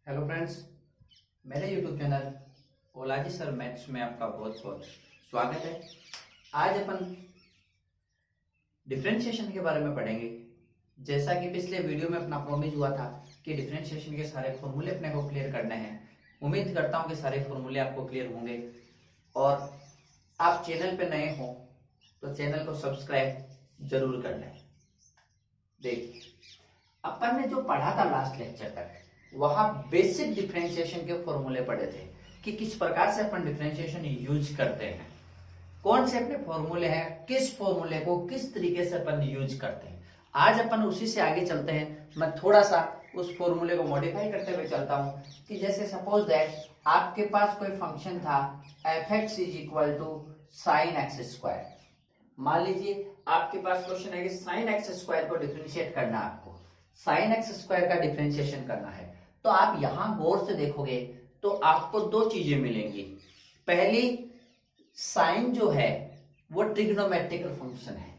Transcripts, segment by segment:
Hello friends, मेरे YouTube channel ओलाजी sir maths में आपका बहुत बहुत स्वागत है। आज अपन डिफरेंशिएशन के बारे में पढ़ेंगे। जैसा कि पिछले वीडियो में अपना प्रॉमिस हुआ था कि डिफरेंशिएशन के सारे फॉर्मूले अपने को क्लियर करने हैं। उम्मीद करता हूं कि सारे फॉर्मूले आपको क्लियर होंगे। और आप चैनल पे नए हो तो चैनल को सब्सक्राइब जरूर कर लें। देखिए, अपन ने जो पढ़ा था लास्ट लेक्चर तक, वहां बेसिक डिफरेंशिएशन के फॉर्मूले पढ़े थे कि किस प्रकार से अपन डिफरेंशिएशन यूज करते हैं, कौन से अपने फॉर्मूले हैं, किस फॉर्मूले को किस तरीके से अपन यूज करते हैं। आज अपन उसी से आगे चलते हैं। मैं थोड़ा सा उस फॉर्मूले को मॉडिफाई करते हुए चलता हूं कि जैसे सपोज दैट आपके पास कोई फंक्शन था f(x) = sin x²। मान लीजिए आपके पास क्वेश्चन है कि sin x² को डिफरेंशिएट करना है, आपको sin x² का डिफरेंशिएशन करना है। तो आप यहां गौर से देखोगे तो आपको दो चीजें मिलेंगी। पहली, साइन जो है वो ट्रिग्नोमेट्रिकल फंक्शन है,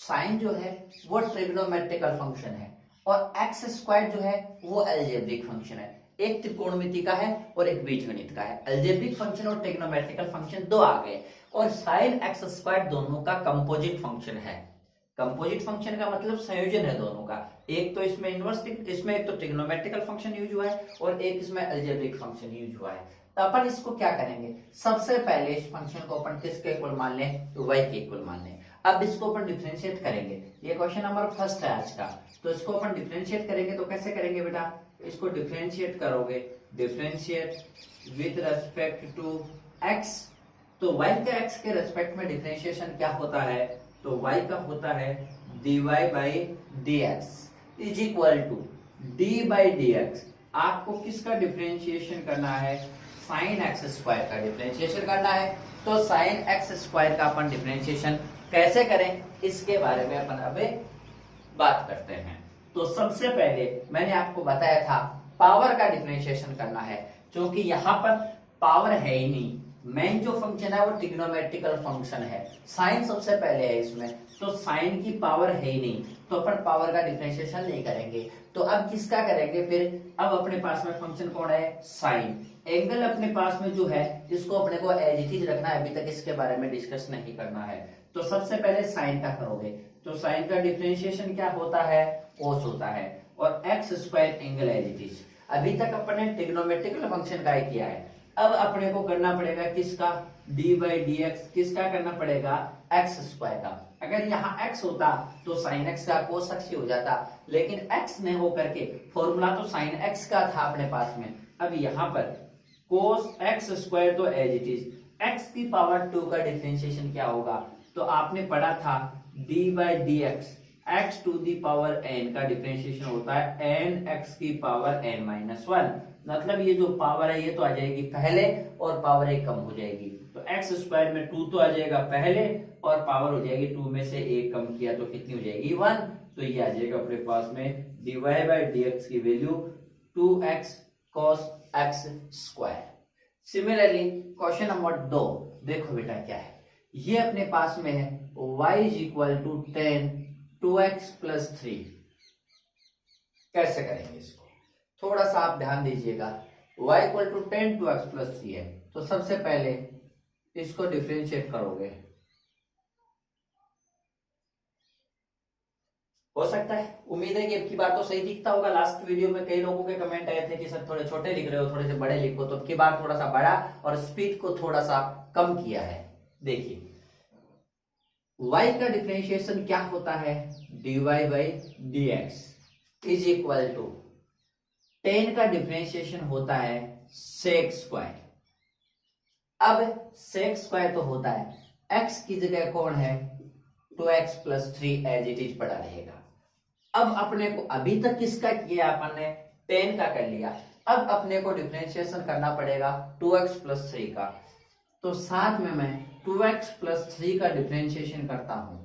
साइन जो है वो ट्रिग्नोमेट्रिकल फंक्शन है, और x² जो है वो अलजेब्रिक फंक्शन है। एक त्रिकोणमिति का है और एक बीजगणित का है। अलजेब्रिक फंक्शन और ट्रिग्नोमेट्रिकल फंक्शन दो आ गए, और साइन x² दोनों का कंपोजिट फंक्शन है। कंपोजिट फंक्शन का मतलब संयोजन है दोनों का। एक तो इसमें इसमें एक तो ट्रिग्नोमेट्रिकल फंक्शन यूज हुआ है और एक इसमें अलजेब्रिक फंक्शन यूज हुआ है। तो अपन इसको क्या करेंगे, सबसे पहले इस फंक्शन को अपन किसके इक्वल मान लें, तो y के इक्वल मान लें। अब इसको अपन डिफरेंशिएट करेंगे। ये क्वेश्चन नंबर फर्स्ट है आज का। तो इसको अपन डिफरेंशिएट करेंगे तो कैसे करेंगे बेटा, इसको डिफरेंशिएट करोगे, differentiate with respect to x। तो y के x के रेस्पेक्ट में डिफरेंशिएशन क्या होता है, तो y का होता है dy/dx is equal to d/dx। आपको किसका डिफरेंशिएशन करना है, sin x² का डिफरेंशिएशन करना है। तो sin x² का अपन डिफरेंशिएशन कैसे करें, इसके बारे में अपन अभी बात करते हैं। तो सबसे पहले मैंने आपको बताया था पावर का डिफरेंशिएशन करना है, क्योंकि यहाँ पर पावर है ही नहीं। मेन जो फंक्शन है वो ट्रिग्नोमेट्रिकल फंक्शन है, साइन सबसे पहले है इसमें, तो साइन की पावर है ही नहीं, तो अपन पावर का डिफरेंशिएशन नहीं करेंगे। तो अब किसका करेंगे फिर, अब अपने पास में फंक्शन कौन है, साइन। एंगल अपने पास में जो है इसको अपने को एज इट इज रखना है, अभी तक इसके बारे में डिस्कस नहीं करना है। तो सबसे पहले साइन का करोगे, तो साइन का डिफरेंशिएशन क्या होता है, कोस होता है, और x² angle as it is. अभी तक अपन ने ट्रिग्नोमेट्रिकल फंक्शन का ही किया है। अब अपने को करना पड़ेगा किसका, d/dx। किसका करना पड़ेगा, x² का। अगर यहाँ x होता तो sin x का cos x ही हो जाता, लेकिन x ने हो करके फॉर्मूला तो sin x का था अपने पास में। अब यहाँ पर cos x² तो एज इट इज, x की पावर 2 का डिफरेंशिएशन क्या होगा, तो आपने पढ़ा था d/dx x⁴n का डिफरेंशिएशन होता है n(x⁴n-1)। मतलब ये जो पावर है ये तो आ जाएगी पहले और पावर 1 कम हो जाएगी, तो x² में 2 तो आ जाएगा पहले और पावर हो जाएगी 2 में से 1 कम किया तो कितनी हो जाएगी, 1। तो ये आ जाएगा अपने पास में dy/dx की value 2x cos x²। Similarly question number 2 देखो बेटा क्या है, ये अपने पास में है y = 10 2x + 3। कैसे करेंगे इसको, थोड़ा सा आप ध्यान दीजिएगा। y = 10 2x + 3 है, तो सबसे पहले इसको डिफरेंशिएट करोगे। हो सकता है, उम्मीद है कि अब की बार तो सही दिखता होगा। लास्ट वीडियो में कई लोगों के कमेंट आए थे कि सर थोड़े छोटे लिख रहे हो, थोड़े से बड़े लिखो, तो अब की बार थोड़ा सा बड़ा और स्पीड को थोड़ा सा कम किया है। देखिए y का डिफरेंशिएशन क्या होता है, dy/dx इज इक्वल टू 10 का डिफरेंशिएशन होता है sec²। अब sec² तो होता है, x की जगह कौन है, 2x + 3 एज इट इज पड़ा रहेगा। अब अपने को अभी तक किसका किया अपन ने, 10 का कर लिया। अब अपने को डिफरेंशिएशन करना पड़ेगा 2x + 3 का। तो साथ में मैं 2x + 3 का डिफरेंशिएशन करता हूं,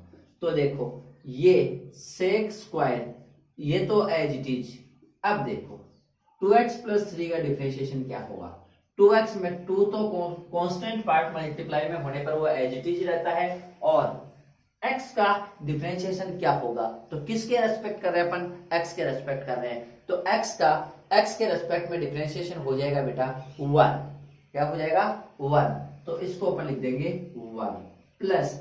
तो देखो ये sec² ये तो एज इट इज। अब देखो 2x + 3 का डिफरेंशिएशन क्या होगा, 2x में 2 तो कांस्टेंट पार्ट मल्टीप्लाई में होने पर वो एज इट इज रहता है, और एक्स का डिफरेंशिएशन क्या होगा, तो किसके रेस्पेक्ट कर रहे हैं अपन, एक्स के रेस्पेक्ट कर रहे हैं, तो एक्स के रेस्पेक्ट में डिफरेंशिएशन हो जाएगा बेटा 1। क्या हो जाएगा 1, तो इसको अपन लिख देंगे 1 प्लस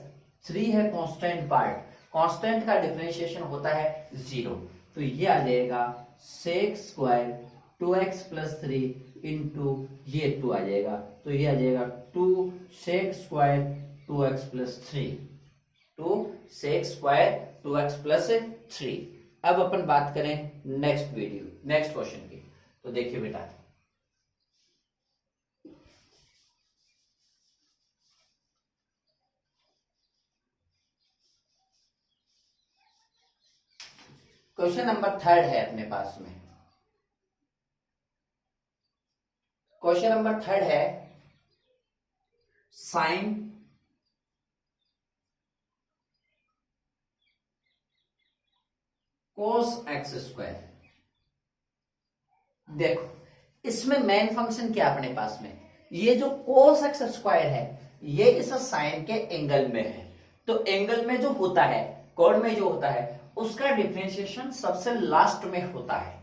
3 है कांस्टेंट पार्ट, कांस्टेंट का डिफरेंशिएशन होता है 0, तो ये आ जाएगा sec square 2x plus 3 into ये 2 आ जाएगा, तो ये आ जाएगा 2 sec square 2x plus 3, 2 sec square 2x plus 3। अब अपन बात करें नेक्स्ट क्वेश्चन की, तो देखिए बेटा क्वेश्चन नंबर 3 है अपने पास में। क्वेश्चन नंबर 3 है साइन कोस एक्स स्क्वायर। देखो इसमें मेन फंक्शन क्या अपने पास में, ये जो कोस एक्स स्क्वायर है ये इस साइन के एंगल में है, तो एंगल में जो होता है, कोण में जो होता है उसका डिफरेंशिएशन सबसे लास्ट में होता है,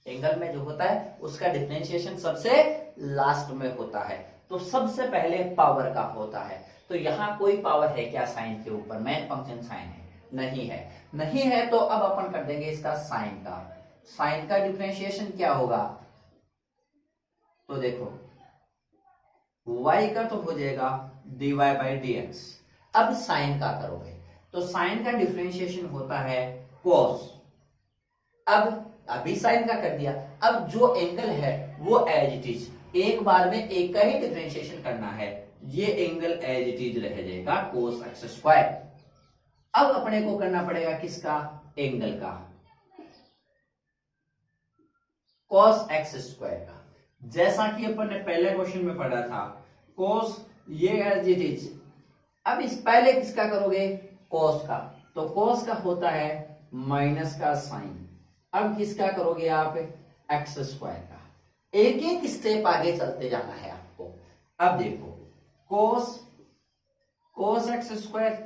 एंगल में जो होता है उसका डिफरेंशिएशन सबसे लास्ट में होता है, तो सबसे पहले पावर का होता है। तो यहां कोई पावर है क्या साइन के ऊपर, मेन फंक्शन साइन है, नहीं है तो अब अपन कर देंगे इसका साइन का डिफरेंशिएशन क्या होगा, तो देखो y का तो हो जाएगा dy बाई dx। अब साइन का करोगे तो साइन का डिफरेंशिएशन होता है cos। अब अभी साइन का कर दिया, अब जो एंगल है वो एज इट इज, एक बार में एक का ही डिफरेंशिएशन करना है, ये एंगल एज इट इज रह जाएगा cos एक्स स्क्वायर। अब अपने को करना पड़ेगा किसका, एंगल का, cos एक्स स्क्वायर का, जैसा कि अपन ने पहले क्वेश्चन में पढ़ा था cos ये एज इट इज। अब इस पहले किसका करोगे, cos का, तो cos का होता है माइनस का साइन। अब किसका करोगे आप, एक्स स्क्वायर का, एक एक स्टेप आगे चलते जाना है आपको। अब देखो cos x square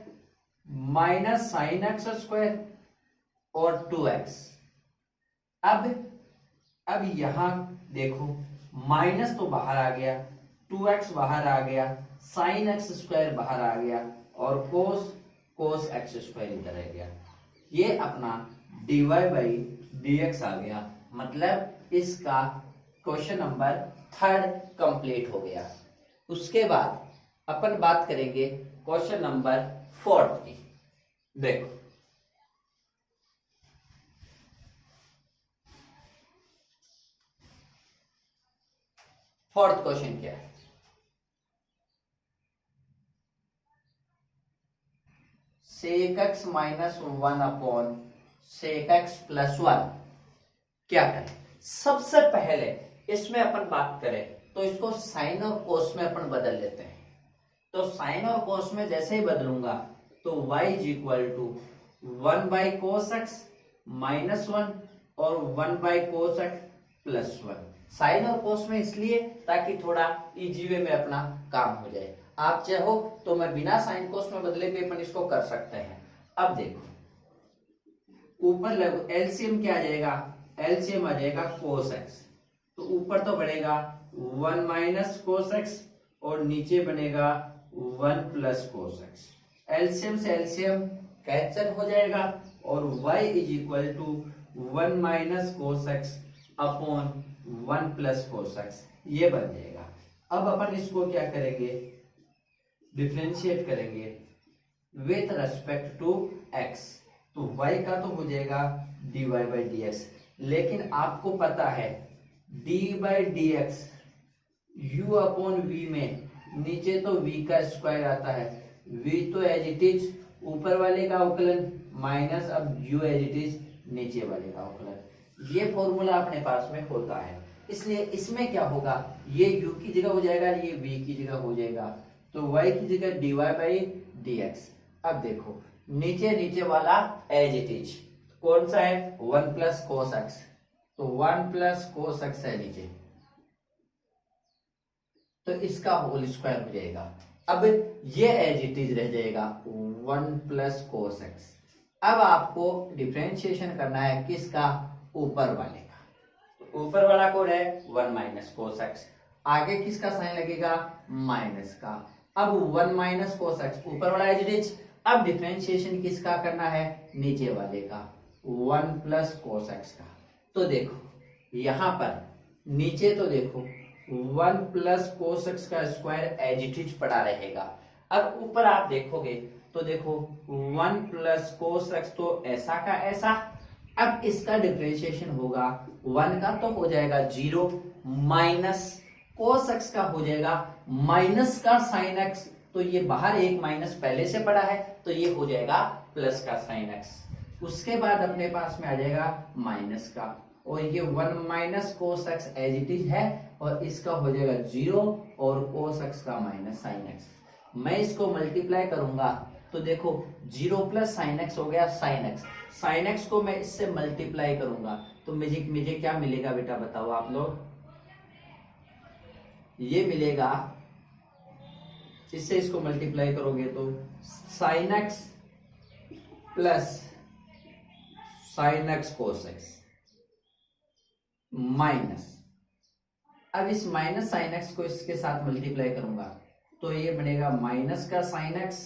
minus sine x square और 2x। अब यहां देखो माइनस तो बाहर आ गया, 2x बाहर आ गया, साइन एक्स स्क्वायर बाहर आ गया और कोस एक्स स्क्वायर इधर रह गया, ये अपना dy बाई dx आ गया। मतलब इसका क्वेश्चन नंबर 3 कंप्लीट हो गया। उसके बाद अपन बात करेंगे क्वेश्चन नंबर 4 की। देखो फोर्थ क्वेश्चन क्या है, sec x minus 1 upon sec x plus 1 क्या करें। सबसे पहले इसमें अपन बात करें तो इसको साइन और कोस में अपन बदल लेते हैं, तो साइन और कोस में जैसे ही बदलूंगा तो y is equal to 1 by cos x minus 1 और 1 by cos x plus 1। Sine और कोस में इसलिए ताकि थोड़ा इजी वे में अपना काम हो जाए। आप चाहो तो मैं बिना साइन कोस में बदले भी अपन इसको कर सकते हैं। अब देखो ऊपर लगो एलसीएम क्या आ जाएगा, एलसीएम आ जाएगा कोस एक्स, तो ऊपर तो बढ़ेगा 1 माइनस कोस एक्स और नीचे बनेगा 1 प्लस कोस एक्स। एलसीएम से एलसीएम कैंसिल हो जाएगा और y is equal to 1 minus cos x upon 1 plus cos x, ये बन जाएगा। अब अपन इसको क्या करेंगे, डिफरेंशिएट करेंगे विथ रेस्पेक्ट टू x, तो y का तो हो जाएगा dy बाई dx, लेकिन आपको पता है d by dx u upon v में नीचे तो v का स्क्वायर आता है, v तो एज इट इज ऊपर वाले का अवकलन माइनस अब u एज इट इज नीचे वाले का अवकलन, ये फॉर्मूला अपने पास में होता है। इसलिए इसमें क्या होगा, ये u की जगह हो जाएगा, ये v की जगह हो जाएगा, तो y की जगह dy बाई dx। अब देखो नीचे वाला एज इट इज कौन सा है, 1 प्लस कोस एक्स, तो 1 प्लस कोस एक्स है नीचे, तो इसका होल स्क्वायर हो जाएगा। अब ये एज इट इज रह जाएगा 1 प्लस कोस एक्स। अब आपको डिफरेंशिएशन करना है किसका, ऊपर वाले का। तो ऊपर वाला कौन है 1 माइनस कोस एक्स, आगे किसका साइन लगेगा माइनस का। अब 1 माइनस कोस एक्स ऊपर वाला एज इट इज। अब डिफरेंशिएशन किसका करना है नीचे वाले का 1 प्लस कोस एक्स का। तो देखो यहां पर नीचे तो देखो 1 प्लस कोस एक्स का स्क्वायर एज इट इज पड़ा रहेगा। अब ऊपर आप देखोगे तो देखो 1 प्लस कोस एक्स तो ऐसा का ऐसा। अब इसका डिफरेंशिएशन होगा 1 का तो हो जाएगा 0 माइनस कोस एक्स का हो जाएगा माइनस का साइन एक्स। तो ये बाहर एक माइनस पहले से पड़ा है तो ये हो जाएगा प्लस का साइन एक्स। उसके बाद अपने पास में आ जाएगा माइनस का, और ये 1 minus cos x as it is है, और इसका हो जाएगा 0 और कोस एक्स का माइनस साइन एक्स। मैं इसको मल्टीप्लाई करूंगा तो देखो 0 प्लस साइन एक्स हो गया साइन एक्स। साइन एक्स को मैं इससे मल्टीप्लाई करूंगा तो मुझे क्या मिलेगा बेटा बताओ आप लोग, ये मिलेगा, इससे इसको मल्टीप्लाई करोगे तो sine x plus sine x कोस एक्स माइनस, अब इस माइनस साइन एक्स को इसके साथ मल्टीप्लाई करूंगा तो ये बनेगा माइनस का साइन एक्स,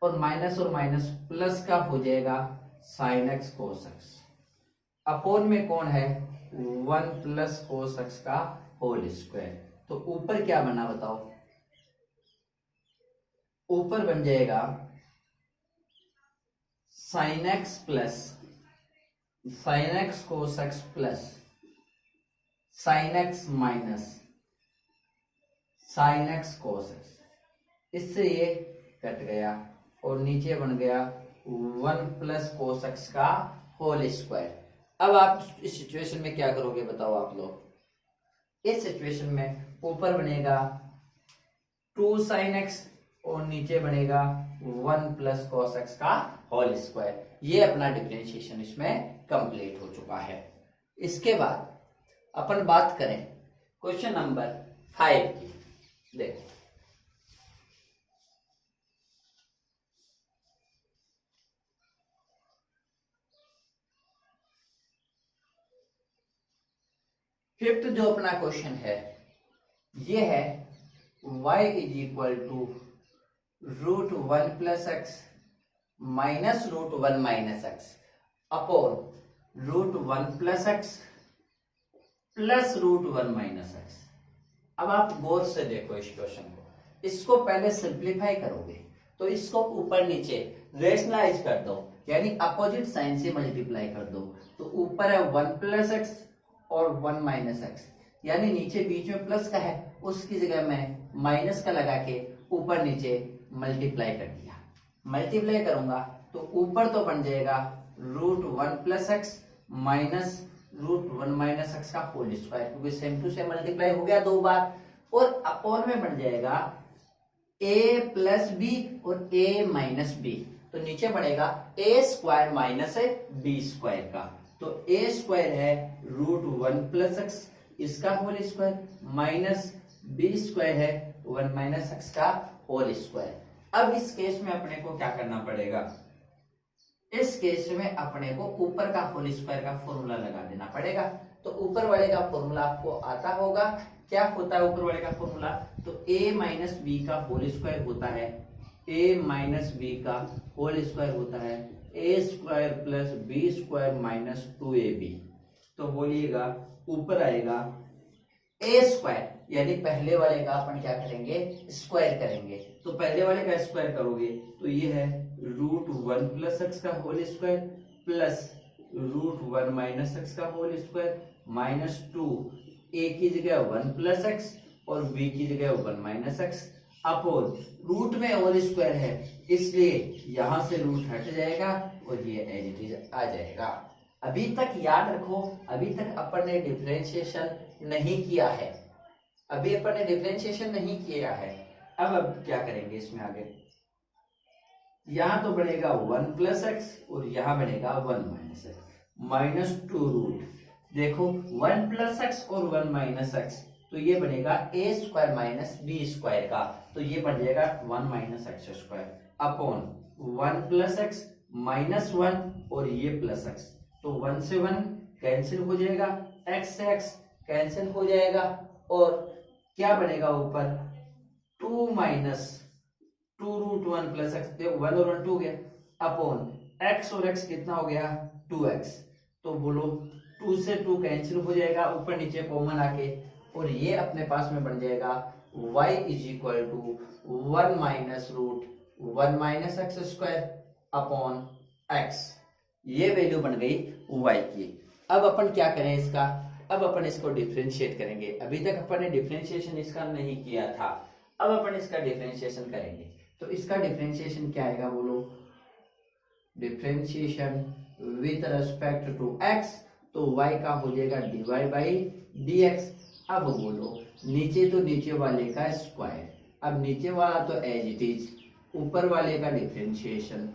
और माइनस प्लस का हो जाएगा sine x cos x. Upon में कौन है 1 प्लस कोस एक्स का होल स्क्वायर। तो ऊपर क्या बना बताओ, ऊपर बन जाएगा sine x plus sine x कोस x plus sine x minus sine x cos x. इससे ये कट गया और नीचे बन गया 1 प्लस कोस एक्स का होल स्क्वायर। अब आप इस सिचुएशन में क्या करोगे बताओ आप लोग। इस सिचुएशन में ऊपर बनेगा 2 साइन एक्स और नीचे बनेगा 1 प्लस कोस एक्स का होल स्क्वायर। ये अपना डिफरेंशिएशन इसमें कंप्लीट हो चुका है। इसके बाद अपन बात करें क्वेश्चन नंबर 5 की। देखो फिफ्थ जो अपना क्वेश्चन है ये है y is equal to root 1 plus x minus root 1 minus x upon root 1 plus x plus root 1 minus x. अब आप गौर से देखो इस क्वेश्चन को, इसको पहले सिंप्लीफाई करोगे तो इसको ऊपर नीचे रेशनलाइज कर दो, यानी अपोजिट साइन से मल्टीप्लाई कर दो। तो ऊपर है 1 प्लस एक्स और 1 माइनस एक्स, यानी नीचे बीच में प्लस का है उसकी जगह मैं माइनस का लगा के ऊपर नीचे मल्टीप्लाई कर दिया। मल्टीप्लाई करूंगा तो ऊपर तो बन जाएगा root 1 plus x minus root 1 minus x का होल स्क्वायर, क्योंकि सेम टू सेम मल्टीप्लाई हो गया 2 बार, और अपॉन में बन जाएगा a प्लस बी और a माइनस बी। तो नीचे बढ़ेगा a square minus b square का। तो a स्क्वायर है रूट 1 प्लस एक्स इसका whole square minus b square है 1 माइनस एक्स का होल स्क्वायर। अब इस केस में अपने को क्या करना पड़ेगा, इस केस में अपने को ऊपर का होल स्क्वायर का फॉर्मूला लगा देना पड़ेगा। तो ऊपर वाले का फॉर्मूला आपको आता होगा, क्या होता है ऊपर वाले का फॉर्मूला, तो a माइनस बी का होल स्क्वायर होता है, a माइनस बी का होल स्क्वायर होता है a square plus b square minus 2ab। तो बोलिएगा ऊपर आएगा a स्क्वायर, यानी पहले वाले का अपन क्या करेंगे स्क्वायर करेंगे। तो पहले वाले का स्क्वायर करोगे तो ये है रूट 1 प्लस एक्स का whole square plus root 1 minus x का होल स्क्वायर माइनस 2, a की जगह 1 प्लस एक्स और b की जगह 1 माइनस एक्स अपोन रूट में होल स्क्वायर है इसलिए यहां से रूट हट जाएगा और ये एज इट इज आ जाएगा। अभी तक याद रखो, अभी तक अपन ने डिफरेंशिएशन नहीं किया है, अभी अपन ने डिफरेंशिएशन नहीं किया है। अब क्या करेंगे इसमें आगे, यहां तो बनेगा 1 प्लस एक्स और यहां बनेगा 1 माइनस एक्स माइनस 2 रूट, देखो 1 प्लस एक्स और 1 माइनस एक्स तो ये बनेगा a square minus b square का। तो ये बन जाएगा 1 minus x square upon 1 plus x minus 1 और ये प्लस एक्स, तो 1 से 1 कैंसिल हो जाएगा, एक्स से एक्स कैंसिल हो जाएगा और क्या बनेगा ऊपर 2 माइनस 2 रूट 1 प्लस एक्स, देखो 1 और 1 2 हो गया, अपॉन एक्स और एक्स कितना हो गया 2x, तो बोलो 2 से 2 कैंसिल हो जाएगा ऊपर नीचे कॉमन आके, और ये अपने पास में बन जाएगा y is equal to 1 minus root 1 minus x square upon x, ये वैल्यू बन गई y की। अब अपन क्या करें इसका, अब अपन इसको डिफरेंशिएट करेंगे, अभी तक अपन ने डिफरेंशिएशन इसका नहीं किया था, अब अपन इसका डिफरेंशिएशन करेंगे। तो इसका डिफरेंशिएशन क्या आएगा बोलो, differentiation with respect to x, तो y का हो जाएगा dy बाई dx। अब बोलो नीचे तो नीचे वाले का स्क्वायर, अब नीचे वाला तो एज इट इज, ऊपर वाले का डिफरेंशिएशन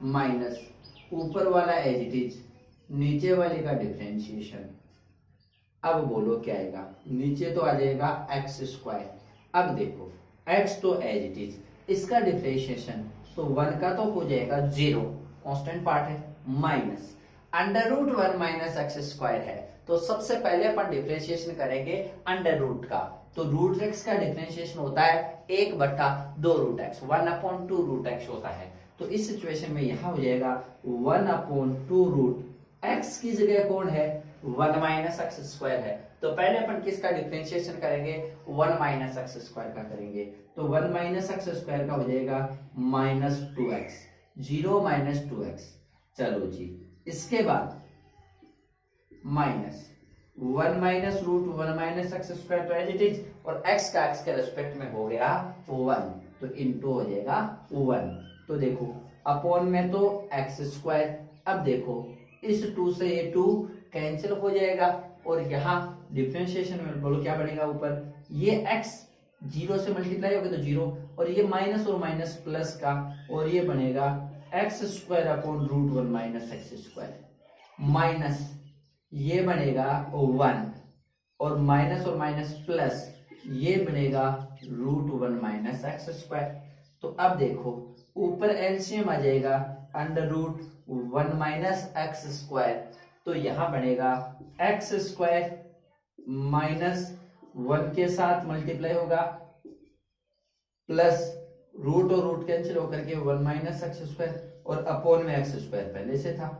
माइनस ऊपर वाला एज इट इज, नीचे वाले का डिफरेंशिएशन। अब बोलो क्या आएगा, नीचे तो आ जाएगा एक्स स्क्वायर, अब देखो x तो एज इट इज, इसका डिफरेंशिएशन तो 1 का तो हो जाएगा 0, कांस्टेंट पार्ट है, minus under root 1 minus x square है, तो सबसे पहले अपन डिफरेंशिएशन करेंगे अंडर रूट का, तो रूट एक्स का डिफरेंशिएशन होता है 1/2 रूट एक्स, 1/2 रूट एक्स होता है, तो इस सिचुएशन में यहां हो जाएगा 1/2 रूट एक्स की जगह कौन है 1 माइनस एक्स स्क्वायर है, तो पहले अपन किसका डिफरेंशिएशन करेंगे 1 माइनस एक्स स्क्वायर का करेंगे, तो 1 माइनस एक्स स्क्वायर का हो जाएगा माइनस 2x, 0 माइनस 2x। चलो जी, इसके बाद minus 1 minus root 1 minus x square तो एज इट इज, और x का x के रेस्पेक्ट में हो गया 1, तो इनटू हो जाएगा 1, तो देखो अपॉन में तो एक्स स्क्वायर, अब देखो इस 2 से ये 2 कैंसिल हो जाएगा, और यहाँ डिफरेंशिएशन में बोलो क्या बनेगा ऊपर, ये x 0 से मल्टीप्लाई होगा तो 0, और ये माइनस और माइनस प्लस का, और ये बनेगा x square upon root 1 minus x square, minus ये बनेगा 1 और माइनस प्लस ये बनेगा रूट 1 माइनस एक्स स्क्वायर। तो अब देखो ऊपर एलसीएम आ जाएगा under root 1 minus x square, तो यहां बनेगा एक्स स्क्वायर माइनस 1 के साथ मल्टीप्लाई होगा प्लस रूट और रूट कैंसिल होकर के 1 माइनस एक्स स्क्वायर, और अपॉन में एक्स स्क्वायर पहले से था,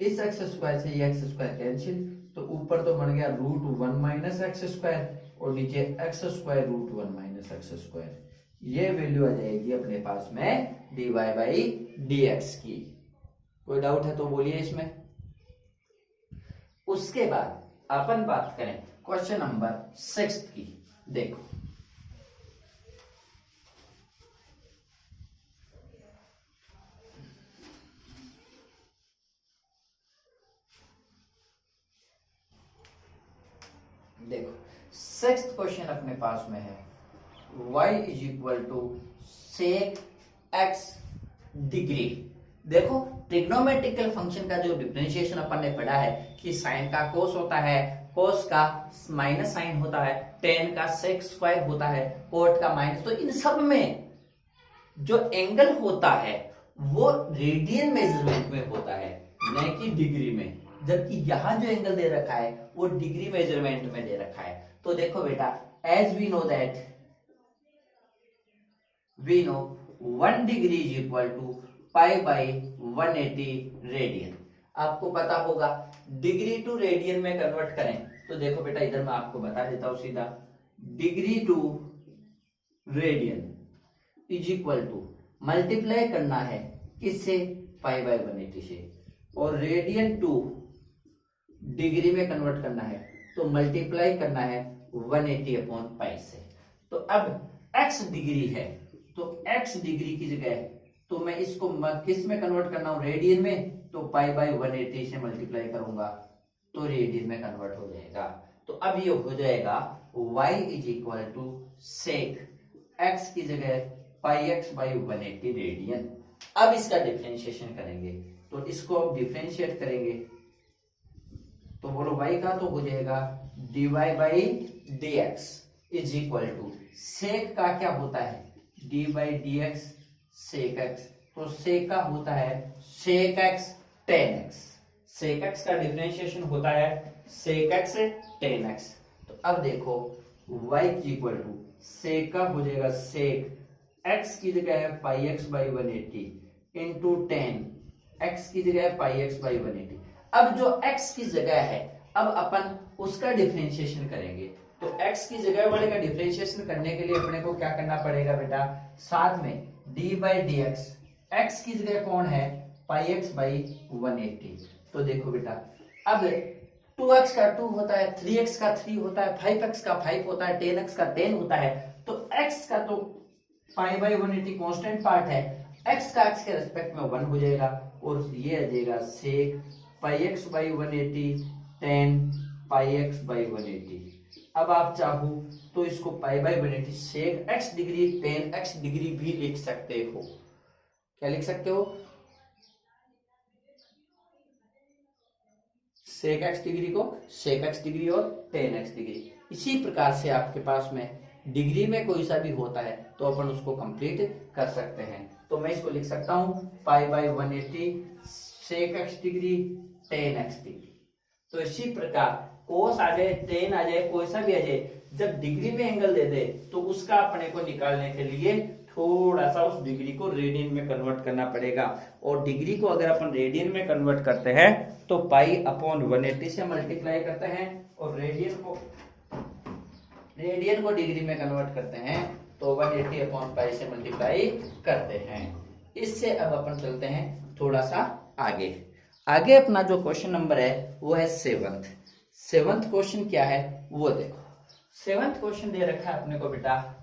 इस एक्स स्क्वायर से ये एक्स स्क्वायर कैंसिल, तो ऊपर तो बन गया रूट 1 माइनस एक्स स्क्वायर और नीचे x square root 1 minus x square, ये वैल्यू आ जाएगी अपने पास में dy बाई dx की। कोई डाउट है तो बोलिए इसमें। उसके बाद अपन बात करें क्वेश्चन नंबर 6 की, देखो देखो 6th क्वेश्चन अपने पास में है y is equal to sec x degree. देखो ट्रिग्नोमेट्रिकल फंक्शन का जो डिफरेंशिएशन अपन ने पढ़ा है कि साइन का कोस होता है, कोस का माइनस साइन होता है, टेन का सेक स्क्वायर होता है, कोट का माइनस, तो इन सब में जो एंगल होता है वो रेडियन मेजरमेंट में होता है न कि डिग्री में, जबकि यहां जो एंगल दे रखा है वो डिग्री मेजरमेंट में दे रखा है। तो देखो बेटा, as we know that we know 1 degree is equal to pi by 180 radian. आपको पता होगा डिग्री टू रेडियन में कन्वर्ट करें तो देखो बेटा इधर मैं आपको बता देता हूं सीधा, degree to radian is equal to multiply करना है किससे, पाई बाई 180 से, और रेडियन टू डिग्री में कन्वर्ट करना है तो मल्टीप्लाई करना है 180 अपॉन पाई से। तो अब x डिग्री है तो x डिग्री की जगह तो मैं इसको किस में कन्वर्ट करना हूं, रेडियन में, तो पाई बाई 180 से मल्टीप्लाई करूंगा तो रेडियन में कन्वर्ट हो जाएगा। तो अब ये हो जाएगा y is equal to sec x की जगह पाई एक्स बाई 180 रेडियन। अब इसका डिफरेंशिएशन करेंगे तो इसको अब डिफरेंशिएट करेंगे तो बोलो y का तो हो जाएगा dy by dx is equal to sec का क्या होता है D by D X sec X, तो सेक का होता है sec X tan X, sec x का डिफरेंशिएशन होता है सेक एक्स टेन एक्स। तो अब देखो y is equal to sec का हो जाएगा सेक x की जगह है pi X by 180 into tan, x की जगह है पाई एक्स बाई 180। अब जो x की जगह है अब अपन उसका डिफरेंशिएशन करेंगे, तो x की जगह वाले का डिफरेंशिएशन करने के लिए अपने को क्या करना पड़ेगा बेटा, साथ में d by D x, x की जगह कौन है पाई एक्स बाई 180। तो देखो बेटा अब 2x का 2 होता है, 3x का 3 होता है, 5x का 5 होता है, 10x का 10 होता है, तो x का तो पाई बाई 180 कांस्टेंट पार्ट है, x का x के रेस्पेक्ट में 1 हो जाएगा और ये आ जाएगा sec pi X by 180 10 pi X by 180। अब आप चाहो तो इसको pi by 180 sec x degree 10x degree भी लिख सकते हो। क्या लिख सकते हो, सेक एक्स डिग्री को सेक एक्स डिग्री और 10x डिग्री। इसी प्रकार से आपके पास में डिग्री में कोई सा भी होता है तो अपन उसको कंप्लीट कर सकते हैं। तो मैं इसको लिख सकता हूं pi by 180 sec x degree 10x degree. तो इसी प्रकार कोस आ जाए 10 आ जाए कोई सा भी आ जाए, जब डिग्री में एंगल दे दे तो उसका अपने को निकालने के लिए थोड़ा सा उस डिग्री को रेडियन में कन्वर्ट करना पड़ेगा, और डिग्री को अगर अपन रेडियन में कन्वर्ट करते हैं तो पाई अपॉन 180 से मल्टीप्लाई करते हैं, और रेडियन को डिग्री में कन्वर्ट करते हैं तो 180 अपॉन पाई से मल्टीप्लाई करते हैं। इससे अब अपन चलते हैं थोड़ा सा आगे। आगे अपना जो क्वेश्चन नंबर है वो है सेवंथ क्वेश्चन क्या है वो देखो। सेवंथ क्वेश्चन दे रखा है अपने को बेटा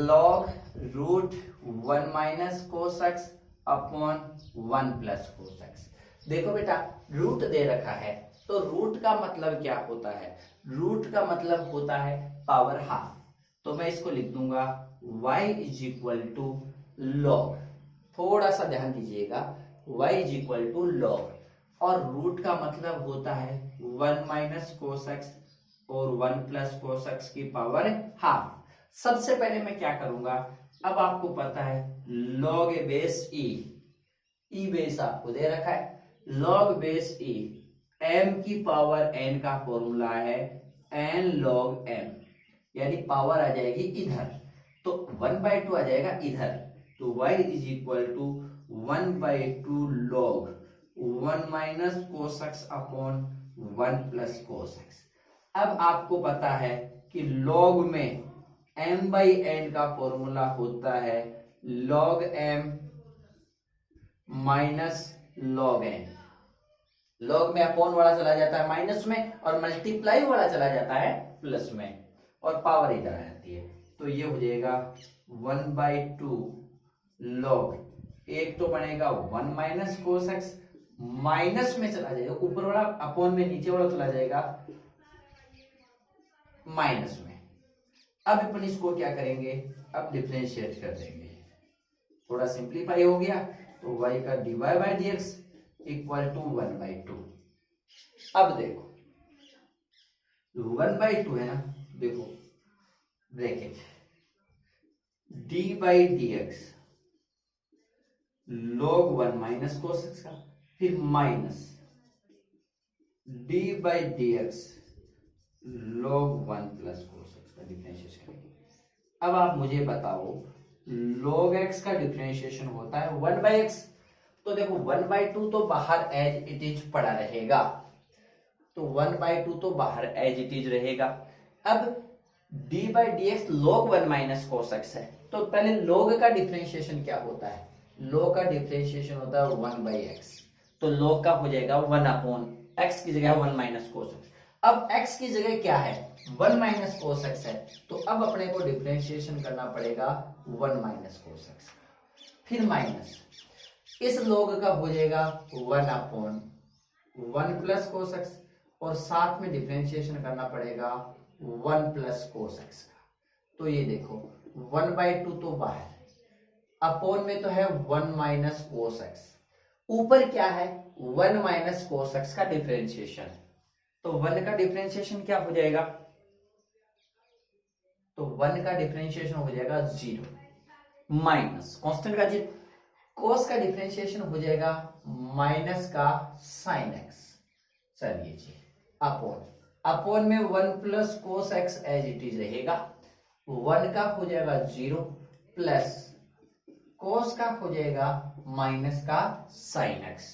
log root 1 minus cos x upon 1 plus cos x. देखो बेटा रूट दे रखा है तो रूट का मतलब क्या होता है, रूट का मतलब होता है पावर हाफ। तो मैं इसको लिख दूंगा y is equal to log, थोड़ा सा ध्यान दीजिएगा, y is equal to log, और रूट का मतलब होता है 1 माइनस कोस एक्स और 1 प्लस कोस एक्स की पावर हाफ। सबसे पहले मैं क्या करूंगा, अब आपको पता है log a base e base आपको दे रखा है, log बेस ई, m की पावर n का फॉर्मूला है n log m, यानी पावर आ जाएगी इधर, तो 1/2 आ जाएगा इधर, तो y is equal to 1/2 log 1 minus cos x upon 1 plus cos x. अब आपको पता है कि log में m बाई n का फॉर्मूला होता है log m minus log n। log में अपॉन वाला चला जाता है माइनस में और मल्टीप्लाई वाला चला जाता है प्लस में, और पावर इधर आ जाती है, तो ये हो जाएगा 1/2 log, एक तो बनेगा 1 माइनस कोस एक्स, माइनस में चला जाएगा ऊपर वाला, अपॉन में नीचे वाला चला जाएगा माइनस में। अब अपन इसको क्या करेंगे, अब डिफरेंशिएट कर देंगे, थोड़ा सिंप्लीफाई हो गया, तो y का dy by D x equal to 1/2। अब देखो 1/2 है ना, देखो bracket d by D x log 1 minus cos x का, फिर minus d by D x log 1 plus cos x का डिफरेंशिएशन करेंगे। अब आप मुझे बताओ log x का डिफरेंशिएशन होता है 1/x, तो देखो 1/2 तो बाहर एज इट इज पड़ा रहेगा, तो 1/2 तो बाहर एज इट इज रहेगा। अब d by D x log 1 minus cos x है, तो पहले log का डिफरेंशिएशन क्या होता है, log का डिफरेंशिएशन होता है 1/x, तो log का हो जाएगा 1 अपॉन x की जगह 1 माइनस कोस एक्स। अब x की जगह क्या है 1 माइनस कोस एक्स है, तो अब अपने को डिफरेंशिएशन करना पड़ेगा 1 माइनस कोस एक्स, फिर माइनस इस log का हो जाएगा 1 अपॉन 1 प्लस कोस एक्स, और साथ में डिफरेंशिएशन करना पड़ेगा 1 प्लस कोस एक्स का। तो ये देखो 1/2 तो बाहर, अपॉन में तो है 1 माइनस कोस एक्स, ऊपर क्या है 1 माइनस कोस एक्स का डिफरेंशिएशन, तो 1 का डिफरेंशिएशन क्या हो जाएगा तो 1 का डिफरेंशिएशन हो जाएगा 0 माइनस कांस्टेंट का 0, कोस का डिफरेंशिएशन हो जाएगा माइनस का साइन एक्स। चलिए जी, अपॉन अपॉन में 1 plus cos x as it is रहेगा, 1 का हो जाएगा 0 प्लस कोस का हो जाएगा माइनस का साइन एक्स।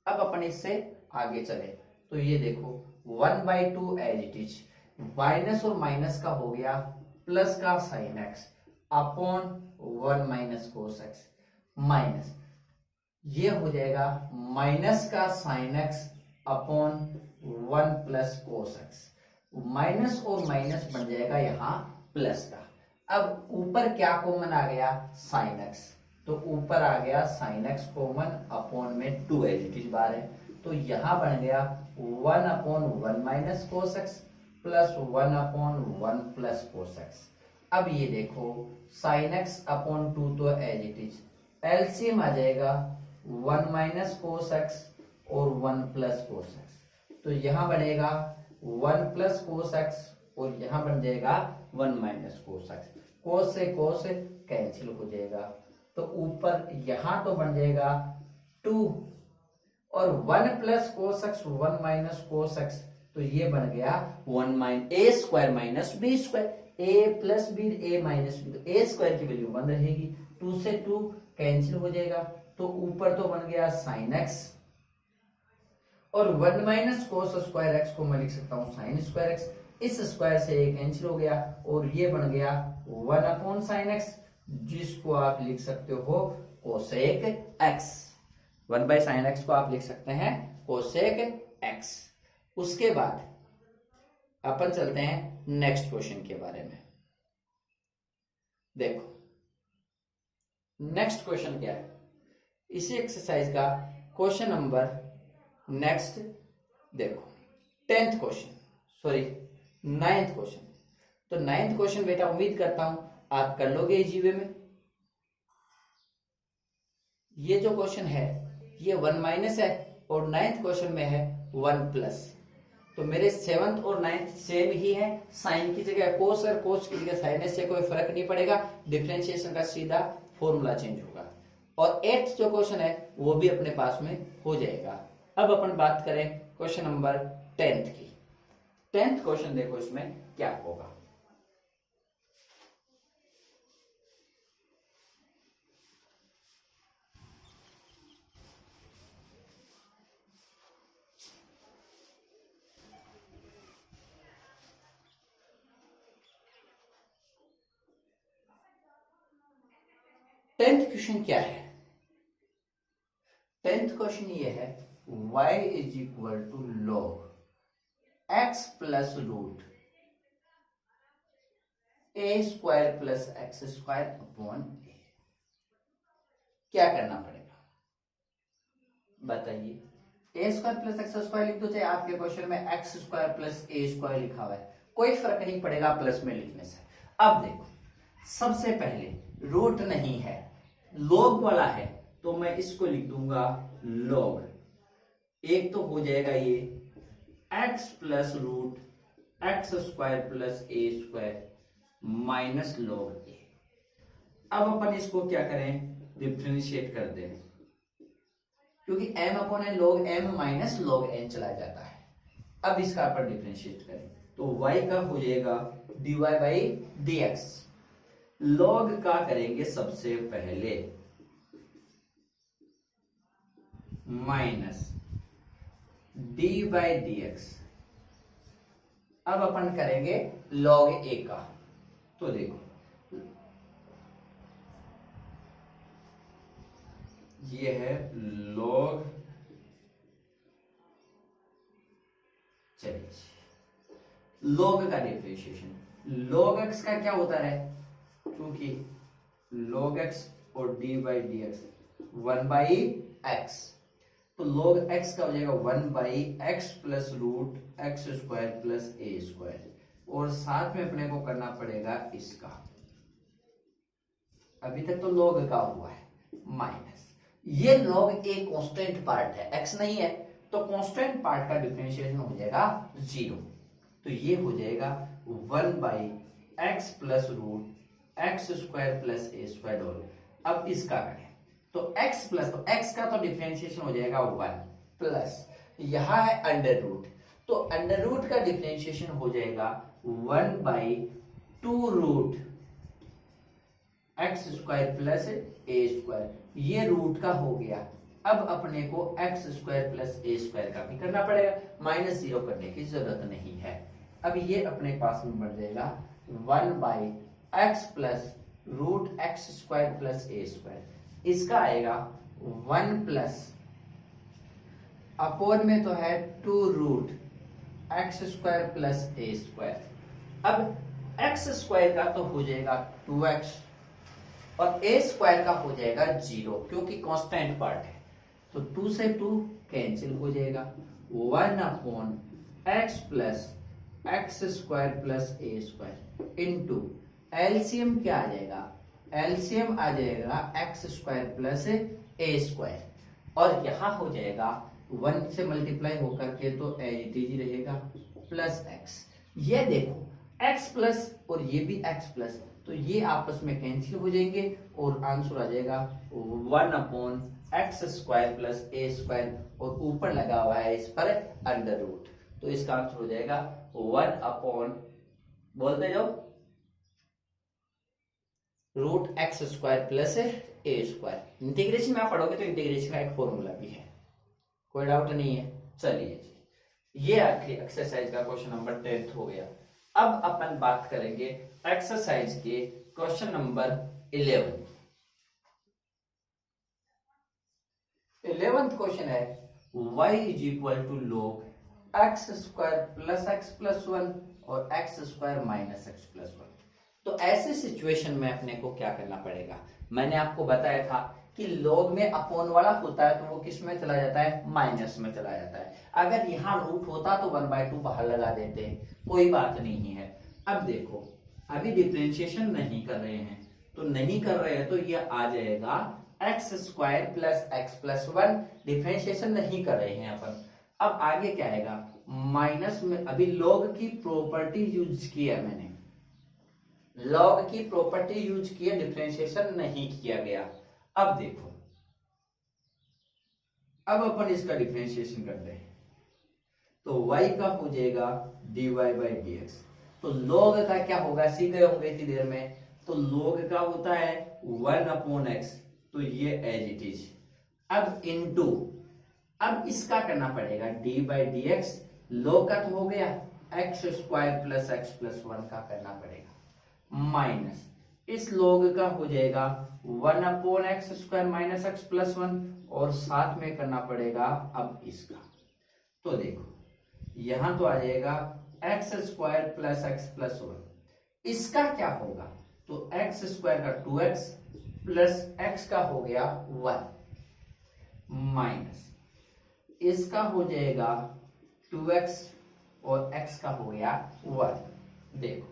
अब अपन इससे आगे चले तो ये देखो 1/2 एज इट इज, माइनस और माइनस का हो गया प्लस का sine x upon 1 minus cos x, minus ये हो जाएगा माइनस का sine x upon 1 plus cos x, minus और माइनस बन जाएगा यहाँ प्लस का। अब ऊपर क्या कॉमन आ गया, साइन एक्स, तो ऊपर आ गया साइन एक्स कॉमन, अपॉन में 2 एज इट इज बार है, तो यहां बन गया 1 upon 1 minus cos x plus 1 upon 1 plus cos x. अब ये देखो साइन एक्स अपॉन 2 तो एज इट इज, एलसीएम आ जाएगा 1 माइनस कोस एक्स और 1 प्लस कोस एक्स, तो यहां बनेगा 1 प्लस कोस एक्स और यहां बन जाएगा 1 माइनस कोस एक्स, कोस से कोस कैंसिल हो जाएगा, तो ऊपर यहां तो बन जाएगा 2 और 1 plus cos x 1 minus cos x, तो ये बन गया 1 माइनस ए स्क्वायर माइनस बी स्क्वायर, ए प्लस बी ए माइनस बी, तो ए स्क्वायर की वैल्यू 1 रहेगी, 2 से 2 कैंसिल हो जाएगा, तो ऊपर तो बन गया साइन एक्स और 1 माइनस कोस स्क्वायर एक्स को मैं लिख सकता हूं साइन स्क्वायर एक्स, इस स्क्वायर से ये कैंसिल हो गया और ये बन गया 1 अपॉन साइन एक्स, जिसको आप लिख सकते हो cosec x. 1 by sine x को आप लिख सकते हैं कोसेक एक्स। उसके बाद अपन चलते हैं नेक्स्ट क्वेश्चन के बारे में। देखो नेक्स्ट क्वेश्चन क्या है, इसी एक्सरसाइज का क्वेश्चन नंबर नेक्स्ट देखो 10th question, sorry 9th question. तो 9th क्वेश्चन बेटा उम्मीद करता हूं आप कर लोगे इजी वे में। ये जो क्वेश्चन है ये 1 माइनस है और 9th क्वेश्चन में है 1 प्लस, तो मेरे 7th और 9th सेम ही है, साइन की जगह कोस और कोस की जगह साइन से कोई फर्क नहीं पड़ेगा, डिफरेंशिएशन का सीधा फॉर्मूला चेंज होगा। और 8th जो क्वेश्चन है वो भी अपने पास में हो जाएगा। अब अपन बात करें क्वेश्चन नंबर 10th की। 10th क्वेश्चन देखो इसमें क्या होगा। टेंथ क्वेश्चन क्या है, 10th क्वेश्चन ये है y is equal to log X plus root A square plus x square upon A. क्या करना पड़ेगा बताइए, A square plus x square लिख दो, चाहे आपके क्वेश्चन में एक्स स्क्वायर प्लस ए स्क्वायर लिखा हुआ है, कोई फर्क नहीं पड़ेगा प्लस में लिखने से। अब देखो सबसे पहले रूट नहीं है, लॉग वाला है, तो मैं इसको लिख दूंगा लॉग, एक तो हो जाएगा ये X plus root x square plus A square minus log A. अब अपन इसको क्या करें, डिफरेंशिएट कर दें, क्योंकि m upon n log m minus log n चला जाता है। अब इसका अपन डिफरेंशिएट करें तो y का हो जाएगा dy बाई dx, लॉग का करेंगे सबसे पहले माइनस d बाई dx। अब अपन करेंगे log a का, तो देखो ये है log, चलिए log का डिफरेंशिएशन, log x का क्या होता है, क्योंकि log x और d by D x 1 by x, तो log x का हो जाएगा 1 by x plus root x square plus A square, और साथ में अपने को करना पड़ेगा इसका, अभी तक तो log का हुआ है माइनस, ये log एक कांस्टेंट पार्ट है, x नहीं है, तो कांस्टेंट पार्ट का डिफरेंशिएशन हो जाएगा 0, तो ये हो जाएगा 1 by x plus root x square plus A square डॉल। अब इसका करें तो x प्लस, तो x का तो डिफरेंशिएशन हो जाएगा 1 प्लस यहां है अंडर रूट, तो अंडर रूट का डिफरेंशिएशन हो जाएगा 1/2 रूट एक्स स्क्वायर प्लस ए स्क्वायर, ये रूट का हो गया। अब अपने को एक्स स्क्वायर प्लस ए स्क्वायर का भी करना पड़ेगा, -0 करने की जरूरत नहीं है। अब ये अपने पास में बढ़ जाएगा 1/x plus root x square plus ए स्क्वायर, इसका आएगा 1 प्लस अपोन में तो है 2 रूट एक्स स्क्वायर प्लस ए स्क्वायर। अब एक्स स्क्वायर का तो हो जाएगा 2x और ए स्क्वायर का हो जाएगा 0 क्योंकि कांस्टेंट पार्ट है, तो 2 से 2 कैंसिल हो जाएगा। 1 upon X plus x square plus ए स्क्वायर इंटू एलसीएम क्या आ जाएगा, एलसीएम आ जाएगा एक्स स्क्वायर प्लस ए स्क्वायर और यहां हो जाएगा 1 से मल्टीप्लाई होकर के तो एज ही रहेगा प्लस एक्स। ये देखो x प्लस और ये भी x प्लस, तो ये आपस में कैंसिल हो जाएंगे और आंसर आ जाएगा 1 अपॉन एक्स स्क्वायर प्लस ए स्क्वायर और ऊपर लगा हुआ है इस पर अंडर रूट, तो इसका आंसर हो जाएगा 1 अपॉन, बोलते जाओ, रूट एक्स स्क्वायर प्लस ए स्क्वायर। इंटीग्रेशन में आप पढ़ोगे तो इंटीग्रेशन का एक फॉर्मूला भी है, कोई डाउट नहीं है। चलिए जी, ये आखिरी एक्सरसाइज का क्वेश्चन नंबर 10 हो गया। अब अपन बात करेंगे एक्सरसाइज के क्वेश्चन नंबर 11। 11th क्वेश्चन है y is equal to log x square plus x plus 1 और x square minus x plus 1। तो ऐसे सिचुएशन में अपने को क्या करना पड़ेगा, मैंने आपको बताया था कि log में अपॉन वाला होता है तो वो किस में चला जाता है, माइनस में चला जाता है। अगर यहाँ रूट होता तो 1/2 बाहर लगा देते हैं, कोई बात नहीं है। अब देखो अभी डिफरेंशिएशन नहीं कर रहे हैं, तो नहीं कर रहे हैं तो ये आ जाएगा X square plus x plus 1, differentiation नहीं कर रहे हैं अपन। अब आगे क्या आएगा, माइनस में अभी log की प्रॉपर्टी यूज की है मैंने, log की प्रॉपर्टी यूज की है, डिफरेंशिएशन नहीं किया गया। अब देखो, अब अपन इसका डिफरेंशिएशन करते हैं तो y का हो जाएगा dy/dx, तो log का क्या होगा, सीख गए होंगे इतनी देर में, तो log का होता है 1 अपॉन x, तो ये एज इट इज। अब इनटू, अब इसका करना पड़ेगा dy/dx, log का तो हो गया x square plus x plus 1 का करना पड़ेगा, माइनस इस log का हो जाएगा 1 upon x square minus x plus 1 और साथ में करना पड़ेगा अब इसका। तो देखो यहां तो आ जाएगा X square plus x plus 1, इसका क्या होगा, तो एक्स स्क्वायर का 2x प्लस एक्स का हो गया 1 माइनस इसका हो जाएगा 2x और x का हो गया 1। देखो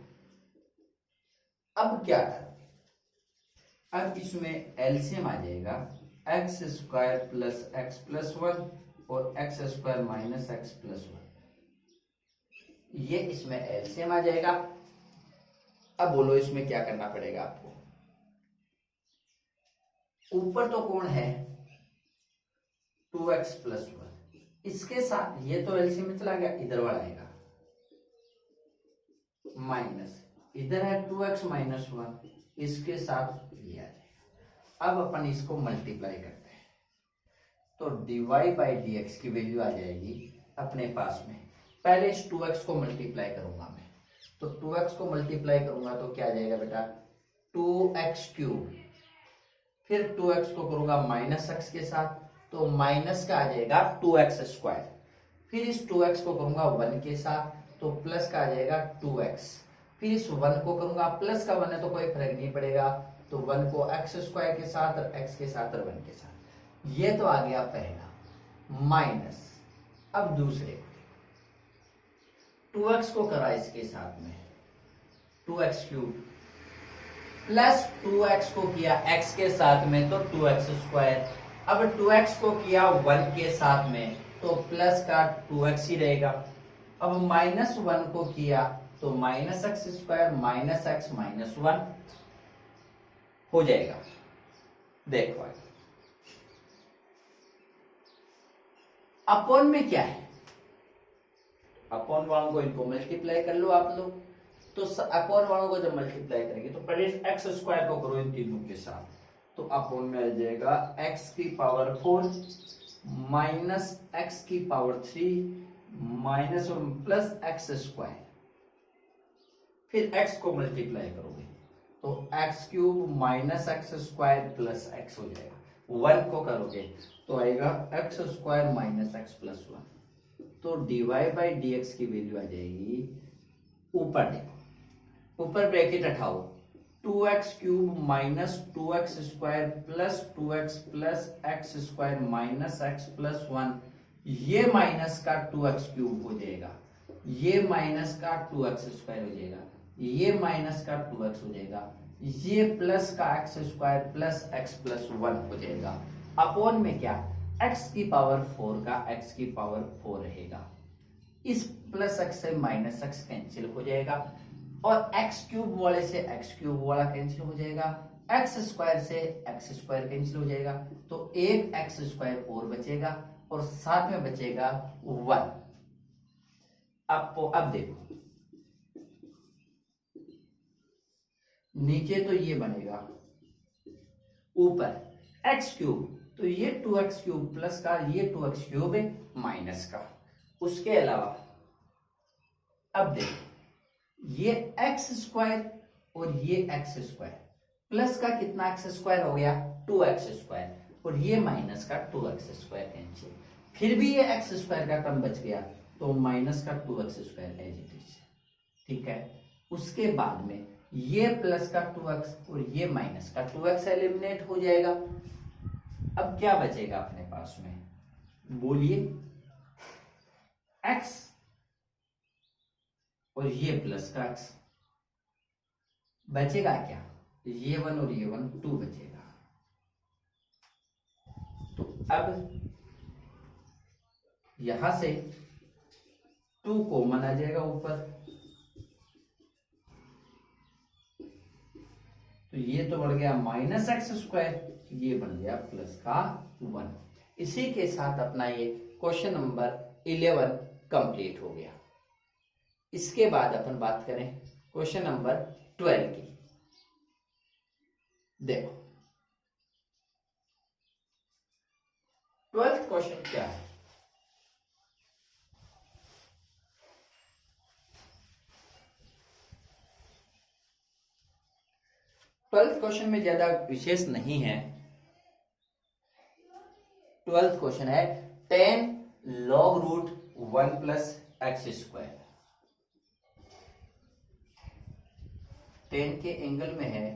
अब क्या करें, अब इसमें एलसीएम आ जाएगा X square plus x plus 1 और x square minus x plus 1, ये इसमें एलसीएम आ जाएगा। अब बोलो इसमें क्या करना पड़ेगा आपको, ऊपर तो कौन है 2x प्लस 1, इसके साथ ये तो एलसीएम में चला गया, इधर वाला आएगा माइनस, इधर है 2x माइनस 1, इसके साथ ये आ जाएगा। अब अपन इसको मल्टीप्लाई करते हैं तो dy/dx की वैल्यू आ जाएगी अपने पास में, पहले इस 2x को मल्टीप्लाई करूंगा मैं, तो 2x को मल्टीप्लाई करूंगा तो क्या आ जाएगा बेटा 2x क्यूब, फिर 2x को करूंगा माइनस x के साथ तो माइनस का आ जाएगा 2x स्क्वायर, फिर इस 2x को करूंगा 1 के साथ तो प्लस का आ जाएगा 2x, फिर इस 1 को करूंगा, प्लस का 1 है तो कोई फर्क नहीं पड़ेगा, तो 1 को x स्क्वायर के साथ और x के साथ और 1 के साथ, ये तो आ गया पहला माइनस। अब दूसरे 2x को करा इसके साथ में 2x क्यूब प्लस 2x को किया x के साथ में तो 2x स्क्वायर, अब 2x को किया 1 के साथ में तो प्लस का 2x ही रहेगा, अब माइनस 1 को किया तो minus x square minus x minus 1 हो जाएगा। देखो अपॉन में क्या है, अपॉन वालों को इनको मल्टीप्लाई कर लो आप लोग। तो अपॉन वालों को जब मल्टीप्लाई करेंगे तो पहले एक्स स्क्वायर को करो इन तीनों के साथ, तो अपॉन में आ जाएगा एक्स की पावर 4 माइनस एक्स की power 3 minus plus x square, फिर एक्स को मल्टीप्लाई करोगे तो x cube minus x square plus x हो जाएगा। 1 को करोगे तो आएगा x square minus x plus 1, तो dy बाई डी एक्स की वैल्यू आ जाएगी, ऊपर देखो ऊपर ब्रैकेट हटाओ, 2x cube minus 2x square plus 2x plus x square minus x plus 1, ये माइनस का 2x क्यूब हो जाएगा, ये माइनस का 2x स्क्वायर हो जाएगा, ये माइनस का 2x हो जाएगा, ये प्लस का x square plus x plus 1 हो जाएगा। अपॉन में क्या, x की पावर 4 का x की पावर 4 रहेगा, इस प्लस x से माइनस x कैंसिल हो जाएगा, और x क्यूब वाले से x क्यूब वाला कैंसिल हो जाएगा, x स्क्वायर से x स्क्वायर कैंसिल हो जाएगा, तो एक x स्क्वायर और बचेगा और साथ में बचेगा 1। अब देखो नीचे तो ये बनेगा, ऊपर x क्यूब, तो ये 2x क्यूब प्लस का ये 2x क्यूब है माइनस का। उसके अलावा अब देखो ये एक्स स्क्वायर और ये एक्स स्क्वायर, प्लस का कितना एक्स स्क्वायर हो गया 2x स्क्वायर, और ये माइनस का 2x स्क्वायर कैंसिल, फिर भी ये एक्स स्क्वायर का टर्म बच गया, तो माइनस का 2x square as it is, ठीक है। उसके बाद में ये प्लस का 2x और ये माइनस का 2x एलिमिनेट हो जाएगा। अब क्या बचेगा अपने पास में, बोलिए, x और ये प्लस का x बचेगा क्या, ये 1 और ये 1 2 बचेगा। तो अब यहां से 2 कॉमन आ जाएगा ऊपर, तो ये तो बढ़ गया माइनस एक्स स्क्वायर, ये बन गया प्लस का 1। इसी के साथ अपना ये क्वेश्चन नंबर 11 कंप्लीट हो गया। इसके बाद अपन बात करें क्वेश्चन नंबर 12 की। देखो 12th क्वेश्चन क्या है, ट्वेल्थ क्वेश्चन में ज्यादा विशेष नहीं है। 12th क्वेश्चन है 10 log root 1 plus x square. 10 के एंगल में है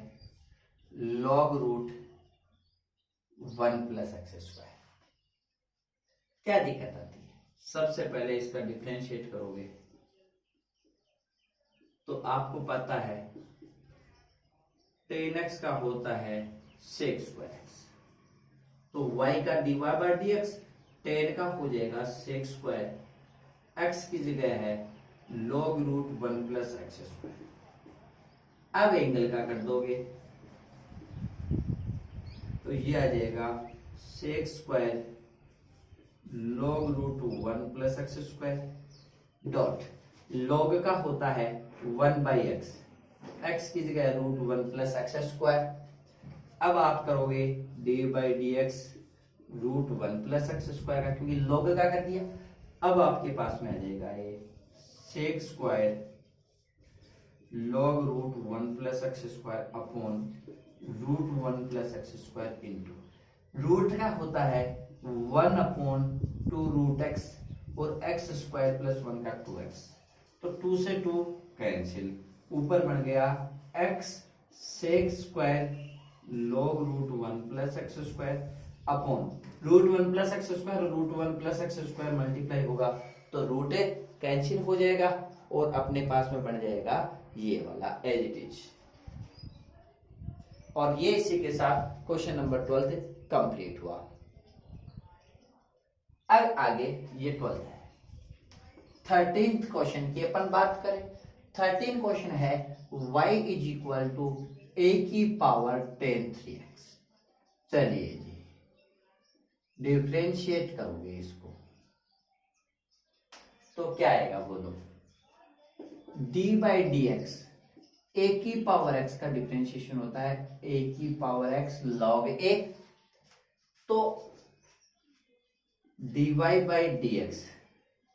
log root 1 plus x square. क्या दिक्कत आती है, सबसे पहले इसका डिफरेंशिएट करोगे तो आपको पता है 10x का होता है sec स्क्वायर x, तो y का dy बाई डी एक्स 10 का हो जाएगा sec स्क्वायर, x की जगह है log root 1 plus x square. अब एंगल का कर दोगे तो ये आ जाएगा sec square log root 1 plus x square dot log का होता है 1 बाई एक्स, x की जगह रूट 1 प्लस एक्स स्क्वायर। अब आप करोगे d by D x root 1 plus x square का, क्योंकि log का कर दिया। अब आपके पास में आ जाएगा ये sec square log root 1 plus x square upon root 1 plus x square into root का होता है 1 अपॉन 2 रूट एक्स और एक्स स्क्वायर प्लस 1 का 2x, तो 2 से 2 कैंसिल, ऊपर बन गया x sec square log root 1 plus x square upon root 1 plus x square, root 1 plus x square multiply होगा तो रूट कैंसिल हो जाएगा और अपने पास में बन जाएगा ये वाला एज इट इज। और ये इसी के साथ क्वेश्चन नंबर 12 कंप्लीट हुआ। अब आगे ये 12th है। 13th क्वेश्चन की अपन बात करें 13 क्वेश्चन है y is equal to a की पावर 10 3x। चलिए जी डिफरेंशिएट करोगे इसको तो क्या आएगा बोलो। d बाई डी एक्स, ए की पावर x का डिफरेंशिएशन होता है a की पावर x log a। तो dy बाई डी एक्स,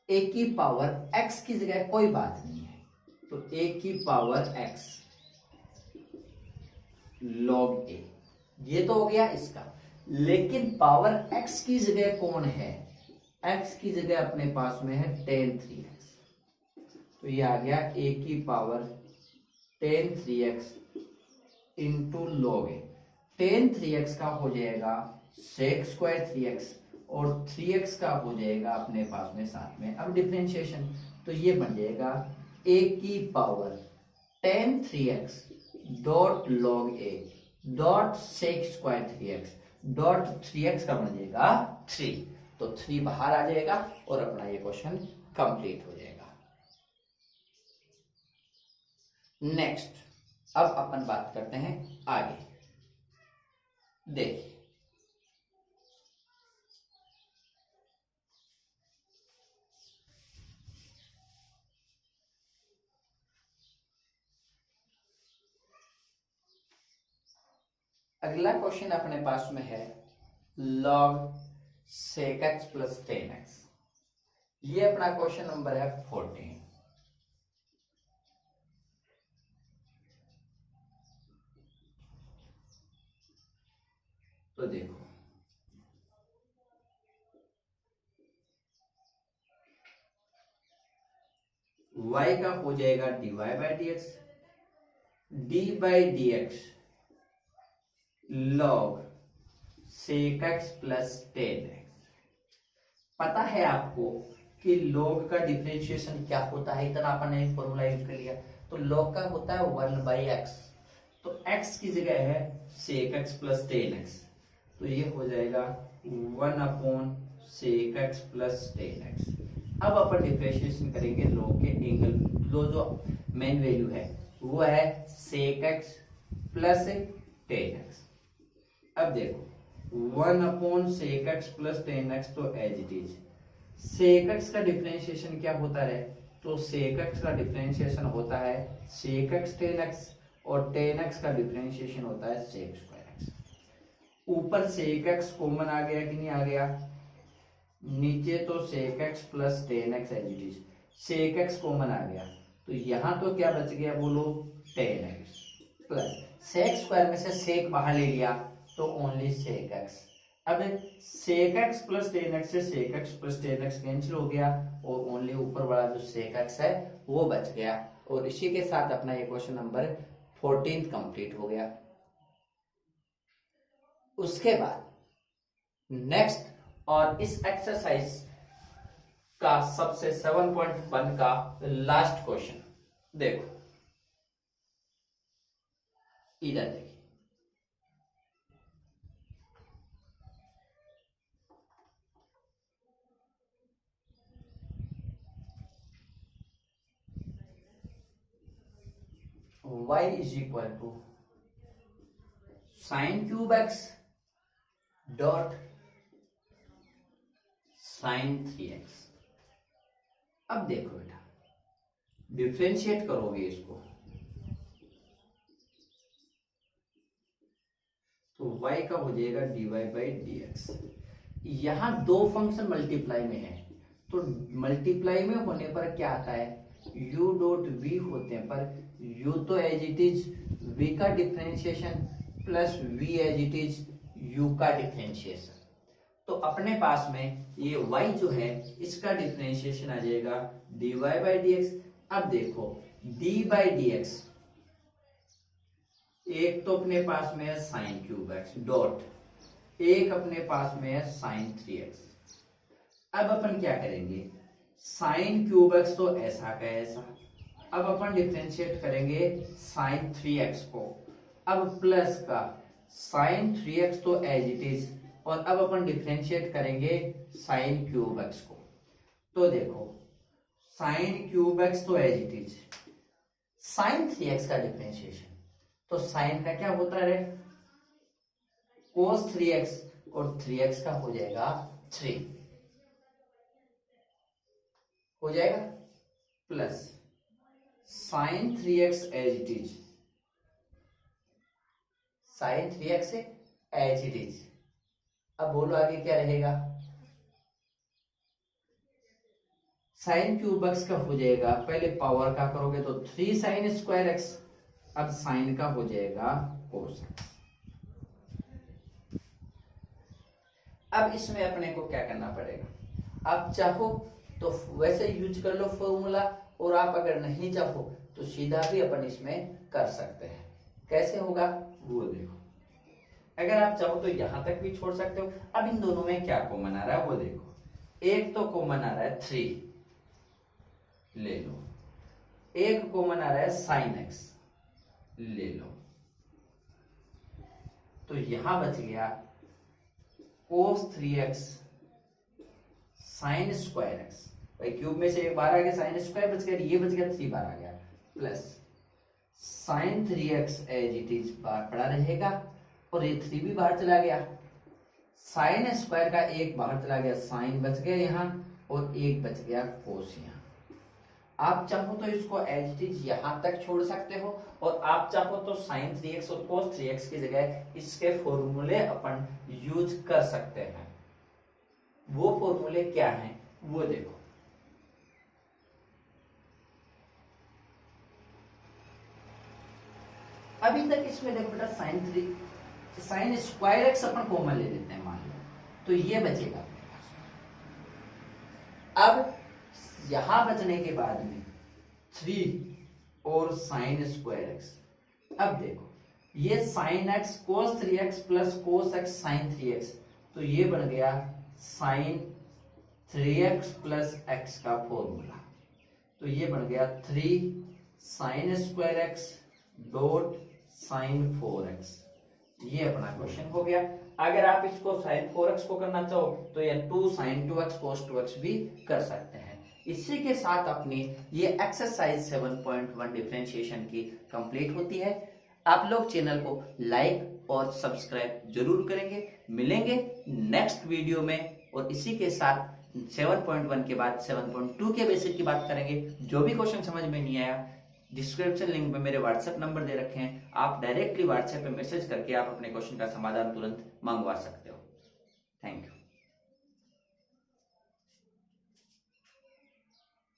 ए की पावर x की जगह कोई बात नहीं है, तो a की पावर x log a, ये तो हो गया इसका। लेकिन पावर x की जगह कौन है, x की जगह अपने पास में है 10 3x, तो ये आ गया a की power 10 3x into log a। 10 3x का हो जाएगा sec स्क्वायर 3x और 3x का हो जाएगा अपने पास में साथ में अब डिफरेंशिएशन, तो ये बन जाएगा a की power 10 3x dot log a dot sec square 3x dot 3x का बन जाएगा 3, तो 3 बाहर आ जाएगा और अपना ये क्वेश्चन कंप्लीट हो जाएगा। नेक्स्ट, अब अपन बात करते हैं आगे। देखिए अगला क्वेश्चन अपने पास में है log sec x plus 10x। ये अपना क्वेश्चन नंबर है 14। तो देखो y का हो जाएगा dy by D x, d by D x log sec x plus 10x। पता है आपको कि log का डिफरेंशिएशन क्या होता है, इतना अपन ने फॉर्मूला यूज कर लिया। तो log का होता है 1 बाई एक्स, तो x की जगह है सेक एक्स प्लस 10x, तो ये हो जाएगा 1 upon sec x plus 10x। अब अपन डिफरेंशिएशन करेंगे log के एंगल, जो मेन वैल्यू है वो है सेक एक्स प्लस 10x। अब देखो 1 upon sec x plus 10x, तो as it is sec x का डिफरेंशिएशन क्या होता है, तो सेक एक्स का डिफरेंशिएशन होता है सेक एक्स 10x और 10x का डिफरेंशिएशन होता है सेक स्क्वायर एक्स। ऊपर सेक एक्स कॉमन आ गया कि नहीं आ गया, नीचे तो sec x plus 10x as it is, sec X common आ गया, तो यहां तो क्या बच गया बोलो 10x प्लस सेक स्क्वायर में से सेक बाहर ले लिया तो ओनली सेक एक्स। अब सेक एक्स प्लस 10x से सेक एक्स प्लस 10x कैंसिल हो गया और ओनली ऊपर वाला जो सेक एक्स है वो बच गया, और इसी के साथ अपना ये क्वेश्चन नंबर 14 कंप्लीट हो गया। उसके बाद नेक्स्ट, और इस एक्सरसाइज का सबसे 7.1 का लास्ट क्वेश्चन देखो, इधर देखिए y is equal to sine cube x dot sine 3x। अब देखो बेटा डिफरेंशिएट करोगे इसको तो y का हो जाएगा dy बाई डी एक्स। यहां दो फंक्शन मल्टीप्लाई में है, तो मल्टीप्लाई में होने पर क्या आता है u डॉट v होते हैं, पर u तो एज इट इज v का differentiation plus v as it is u का डिफरेंशिएशन, तो अपने पास में ये y जो है इसका डिफरेंशिएशन आ जाएगा dy बाई डी एक्स। अब देखो d बाई डी एक्स, एक तो अपने पास में है साइन क्यूब एक्स डॉट एक अपने पास में है साइन 3x। अब अपन क्या करेंगे, साइन क्यूब एक्स तो ऐसा का ऐसा, अब अपन डिफरेंशिएट करेंगे साइन 3x को, अब प्लस का साइन 3x तो एज इट इज, और अब अपन डिफरेंशिएट करेंगे साइन क्यूब एक्स को। तो देखो साइन क्यूब एक्स तो as it is, sine 3x का डिफरेंशिएशन, तो साइन का क्या होता है, cos 3x, और 3x का हो जाएगा 3 हो जाएगा, plus sine 3x as it is, sine 3x as it is. अब बोलो आगे क्या रहेगा, साइन क्यूब एक्स का हो जाएगा, पहले पावर का करोगे तो 3 साइन स्क्वायर एक्स, अब साइन का हो जाएगा कोस एक्स। अब इसमें अपने को क्या करना पड़ेगा, आप चाहो तो वैसे यूज कर लो फॉर्मूला, और आप अगर नहीं चाहो तो सीधा भी अपन इसमें कर सकते हैं। कैसे होगा वो देखो, अगर आप चाहो तो यहां तक भी छोड़ सकते हो। अब इन दोनों में क्या कॉमन आ रहा है वो देखो, एक तो कॉमन आ रहा है 3 ले लो, एक कॉमन आ रहा है साइन एक्स ले लो, तो यहां बच गया cos 3x sign square x, भाई क्यूब में से एक बार आ गया, साइन स्क्वायर बच गया, ये बच गया 3 बार आ गया, plus sine 3x as it is बार पड़ा रहेगा, और ये 3 भी बाहर चला गया, साइन स्क्वायर का एक बाहर चला गया, साइन बच गया यहाँ, और एक बच गया कोस यहाँ। आप चाहो तो इसको एज इट इज यहां तक छोड़ सकते हो, और आप चाहो तो साइन 3x और cos 3x की जगह इसके फॉर्मूले अपन यूज कर सकते हैं। वो फॉर्मूले क्या हैं वो देखो, अभी तक इसमें देखो बेटा sign square x upon common ले लेते हैं मान लो, तो ये बचेगा अपने पास। अब यहां बचने के बाद में 3 और साइन स्क्वायर एक्स, अब देखो ये sine x cos 3x plus cos x sine 3x, तो ये बन गया साइन 3x प्लस x का फॉर्मूला, तो ये बन गया 3 sine square x dot sine 4x, ये अपना क्वेश्चन हो गया। अगर आप इसको साइन 4x को करना चाहो तो ये 2 साइन 2x cos 2x भी कर सकते हैं। इसी के साथ अपनी ये एक्सरसाइज 7.1 डिफरेंशिएशन की कंप्लीट होती है। आप लोग चैनल को लाइक और सब्सक्राइब जरूर करेंगे। मिलेंगे नेक्स्ट वीडियो में, और इसी के साथ 7.1 के बाद 7.2 के बेसिक की बात करेंगे। जो भी क्वेश्चन समझ में नहीं आया, डिस्क्रिप्शन लिंक में मेरे व्हाट्सएप नंबर दे रखे हैं, आप डायरेक्टली व्हाट्सएप पे मैसेज करके आप अपने क्वेश्चन का समाधान तुरंत मंगवा सकते हो। Thank you.